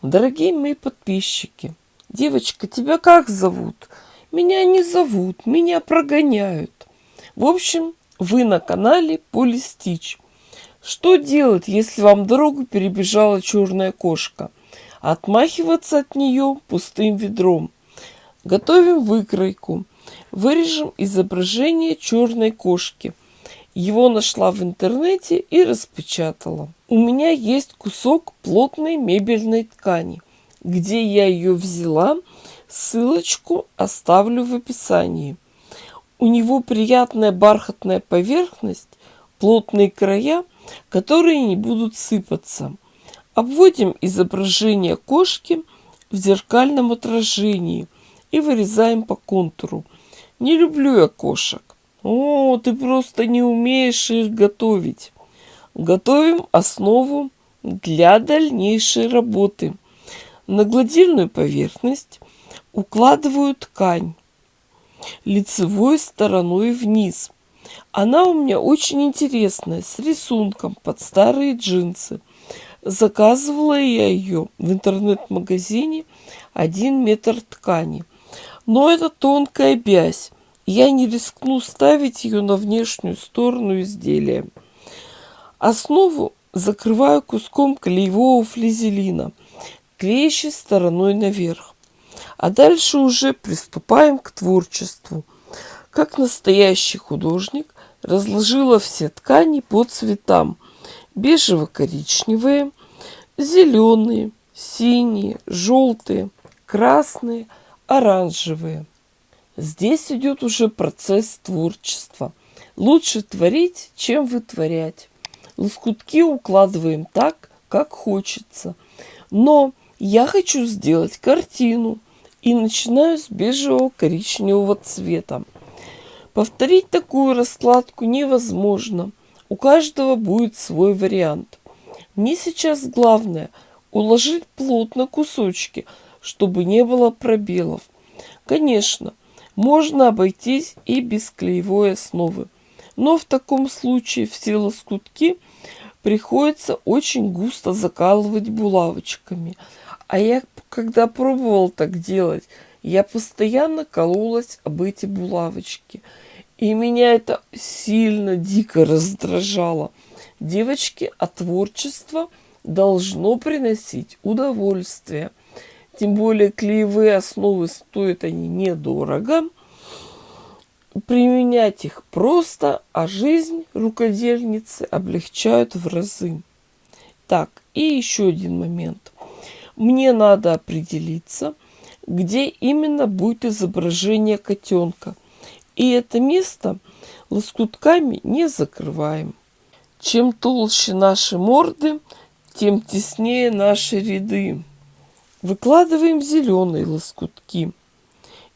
Дорогие мои подписчики, девочка, тебя как зовут? Меня не зовут, меня прогоняют. В общем, вы на канале Полистич. Что делать, если вам дорогу перебежала черная кошка? Отмахиваться от нее пустым ведром. Готовим выкройку. Вырежем изображение черной кошки. Его нашла в интернете и распечатала. У меня есть кусок плотной мебельной ткани. Где я ее взяла, ссылочку оставлю в описании. У него приятная бархатная поверхность, плотные края, которые не будут сыпаться. Обводим изображение кошки в зеркальном отражении и вырезаем по контуру. Не люблю я кошек. О, ты просто не умеешь их готовить. Готовим основу для дальнейшей работы. На гладильную поверхность укладываю ткань лицевой стороной вниз. Она у меня очень интересная, с рисунком под старые джинсы. Заказывала я ее в интернет-магазине 1 метр ткани. Но это тонкая бязь. Я не рискну ставить ее на внешнюю сторону изделия. Основу закрываю куском клеевого флизелина, клеящей стороной наверх. А дальше уже приступаем к творчеству. Как настоящий художник разложила все ткани по цветам. Бежево-коричневые, зеленые, синие, желтые, красные, оранжевые. Здесь идет уже процесс творчества. Лучше творить, чем вытворять. Лоскутки укладываем так, как хочется. Но я хочу сделать картину и начинаю с бежевого коричневого цвета. Повторить такую раскладку невозможно. У каждого будет свой вариант. Мне сейчас главное уложить плотно кусочки, чтобы не было пробелов. Конечно, можно обойтись и без клеевой основы. Но в таком случае все лоскутки приходится очень густо закалывать булавочками. А я, когда пробовала так делать, я постоянно кололась об эти булавочки. И меня это сильно, дико раздражало. Девочки, а творчество должно приносить удовольствие. Тем более клеевые основы стоят они недорого. Применять их просто, а жизнь рукодельницы облегчают в разы. Так, и еще один момент. Мне надо определиться, где именно будет изображение котенка. И это место лоскутками не закрываем. Чем толще наши морды, тем теснее наши ряды. Выкладываем зеленые лоскутки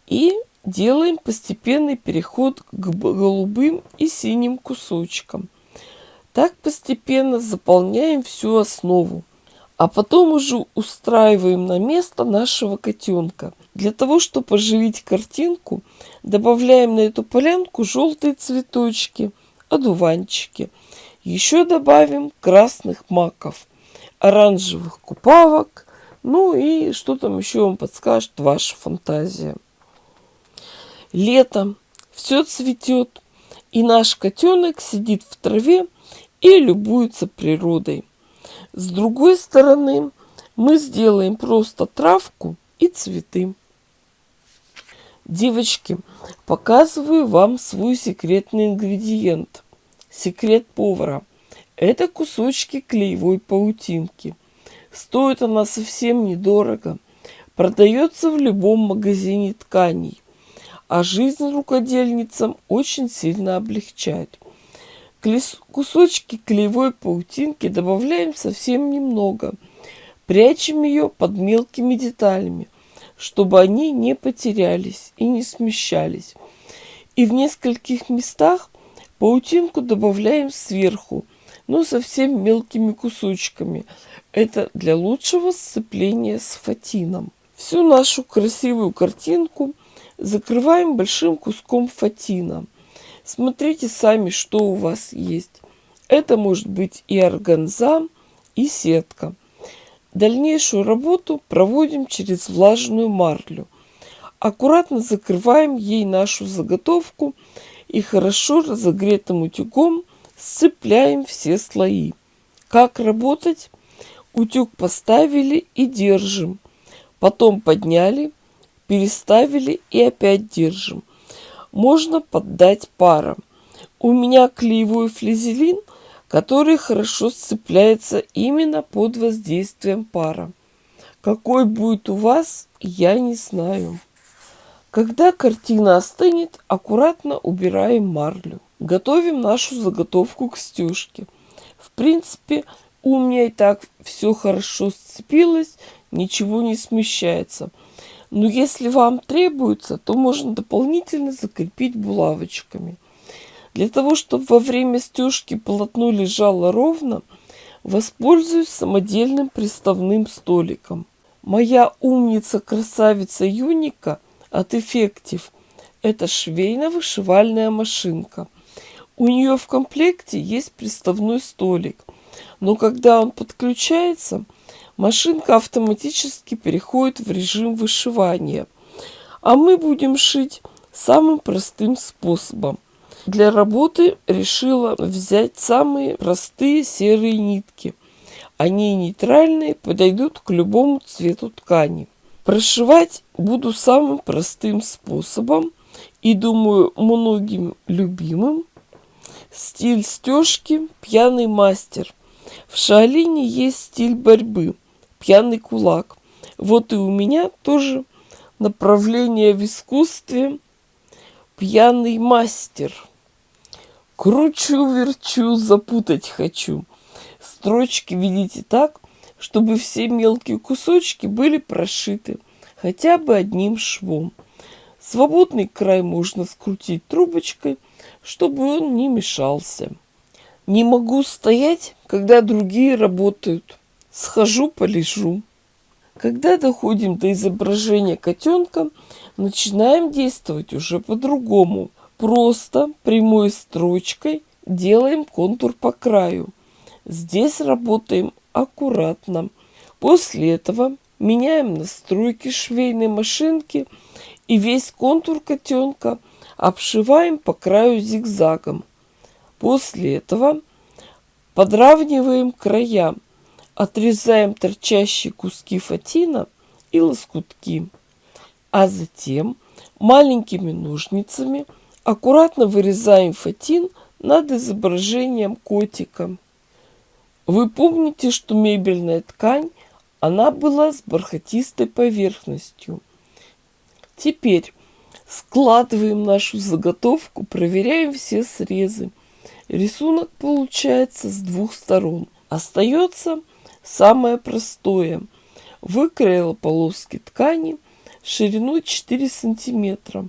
и делаем постепенный переход к голубым и синим кусочкам. Так постепенно заполняем всю основу. А потом уже устраиваем на место нашего котенка. Для того, чтобы оживить картинку, добавляем на эту полянку желтые цветочки, одуванчики. Еще добавим красных маков, оранжевых купавок, ну и что там еще вам подскажет ваша фантазия. Лето, все цветет, и наш котенок сидит в траве и любуется природой. С другой стороны, мы сделаем просто травку и цветы. Девочки, показываю вам свой секретный ингредиент. Секрет повара. Это кусочки клеевой паутинки. Стоит она совсем недорого. Продается в любом магазине тканей. А жизнь рукодельницам очень сильно облегчает. Кусочки клеевой паутинки добавляем совсем немного. Прячем ее под мелкими деталями, чтобы они не потерялись и не смещались. И в нескольких местах паутинку добавляем сверху, но совсем мелкими кусочками. Это для лучшего сцепления с фатином. Всю нашу красивую картинку закрываем большим куском фатина. Смотрите сами, что у вас есть. Это может быть и органза, и сетка. Дальнейшую работу проводим через влажную марлю. Аккуратно закрываем ей нашу заготовку и хорошо разогретым утюгом сцепляем все слои. Как работать? Утюг поставили и держим. Потом подняли, переставили и опять держим. Можно поддать паром. У меня клеевой флизелин, который хорошо сцепляется именно под воздействием пара. Какой будет у вас, я не знаю. Когда картина остынет, аккуратно убираем марлю. Готовим нашу заготовку к стежке. В принципе, у меня и так все хорошо сцепилось, ничего не смещается. Но если вам требуется, то можно дополнительно закрепить булавочками. Для того, чтобы во время стежки полотно лежало ровно, воспользуюсь самодельным приставным столиком. Моя умница-красавица Юника от Effective – это швейно-вышивальная машинка. У нее в комплекте есть приставной столик, но когда он подключается, машинка автоматически переходит в режим вышивания. А мы будем шить самым простым способом. Для работы решила взять самые простые серые нитки. Они нейтральные, подойдут к любому цвету ткани. Прошивать буду самым простым способом и, думаю, многим любимым. Стиль стежки «Пьяный мастер». В Шаолине есть стиль борьбы «Пьяный кулак». Вот и у меня тоже направление в искусстве «Пьяный мастер». Кручу-верчу, запутать хочу. Строчки видите так, чтобы все мелкие кусочки были прошиты хотя бы одним швом. Свободный край можно скрутить трубочкой, чтобы он не мешался. Не могу стоять, когда другие работают. Схожу, полежу. Когда доходим до изображения котенка, начинаем действовать уже по-другому. Просто прямой строчкой делаем контур по краю. Здесь работаем аккуратно. После этого меняем настройки швейной машинки и весь контур котенка обшиваем по краю зигзагом. После этого подравниваем края, отрезаем торчащие куски фатина и лоскутки, а затем маленькими ножницами аккуратно вырезаем фатин над изображением котика. Вы помните, что мебельная ткань, она была с бархатистой поверхностью. Теперь складываем нашу заготовку, проверяем все срезы. Рисунок получается с двух сторон. Остается самое простое. Выкроила полоски ткани шириной 4 сантиметра.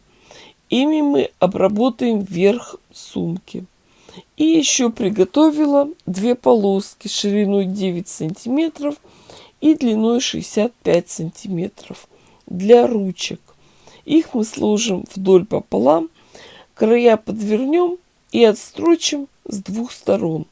Ими мы обработаем верх сумки. И еще приготовила 2 полоски шириной 9 сантиметров и длиной 65 сантиметров для ручек. Их мы сложим вдоль пополам, края подвернем и отстрочим с двух сторон.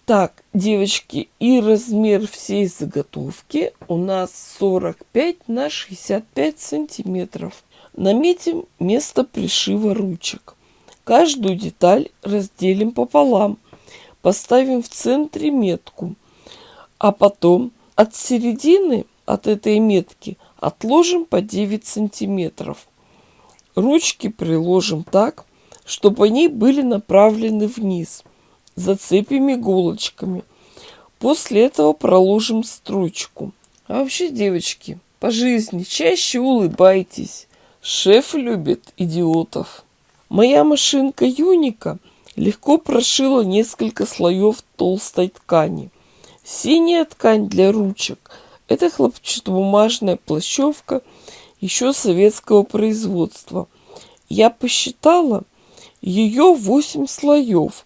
Так, девочки, и размер всей заготовки у нас 45 на 65 сантиметров. Наметим место пришива ручек. Каждую деталь разделим пополам, поставим в центре метку, а потом от середины, от этой метки, отложим по 9 сантиметров. Ручки приложим так, чтобы они были направлены вниз. Зацепим иголочками. После этого проложим строчку. А вообще, девочки, по жизни чаще улыбайтесь. Шеф любит идиотов. Моя машинка Юника легко прошила несколько слоев толстой ткани. Синяя ткань для ручек – это хлопчатобумажная плащевка еще советского производства. Я посчитала, ее 8 слоев.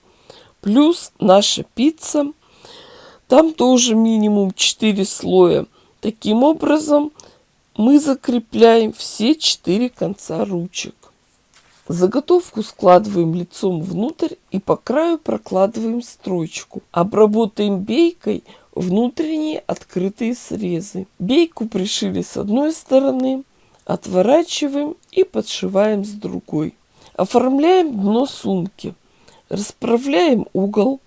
Плюс наша пицца, там тоже минимум 4 слоя. Таким образом, мы закрепляем все 4 конца ручек. Заготовку складываем лицом внутрь и по краю прокладываем строчку. Обработаем бейкой внутренние открытые срезы. Бейку пришили с одной стороны, отворачиваем и подшиваем с другой. Оформляем дно сумки. Расправляем угол.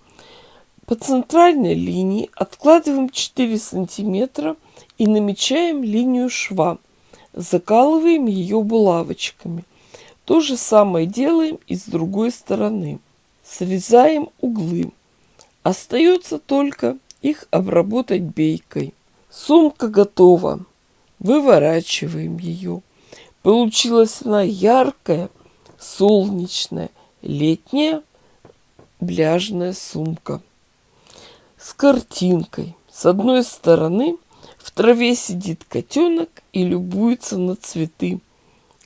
По центральной линии откладываем 4 сантиметра и намечаем линию шва. Закалываем ее булавочками. То же самое делаем и с другой стороны. Срезаем углы. Остается только их обработать бейкой. Сумка готова. Выворачиваем ее. Получилась она яркая, солнечная, летняя бляжная сумка. С картинкой. С одной стороны в траве сидит котенок и любуется на цветы.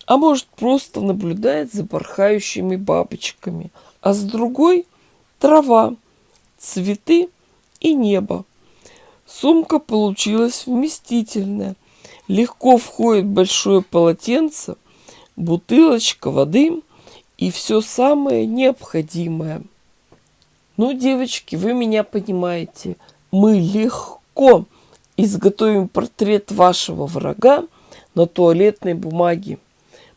А может, просто наблюдает за порхающими бабочками. А с другой трава, цветы и небо. Сумка получилась вместительная. Легко входит большое полотенце, бутылочка воды и все самое необходимое. Ну, девочки, вы меня понимаете. Мы легко изготовим портрет вашего врага на туалетной бумаге.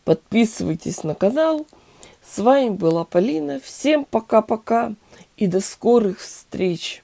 Подписывайтесь на канал. С вами была Полина. Всем пока-пока и до скорых встреч.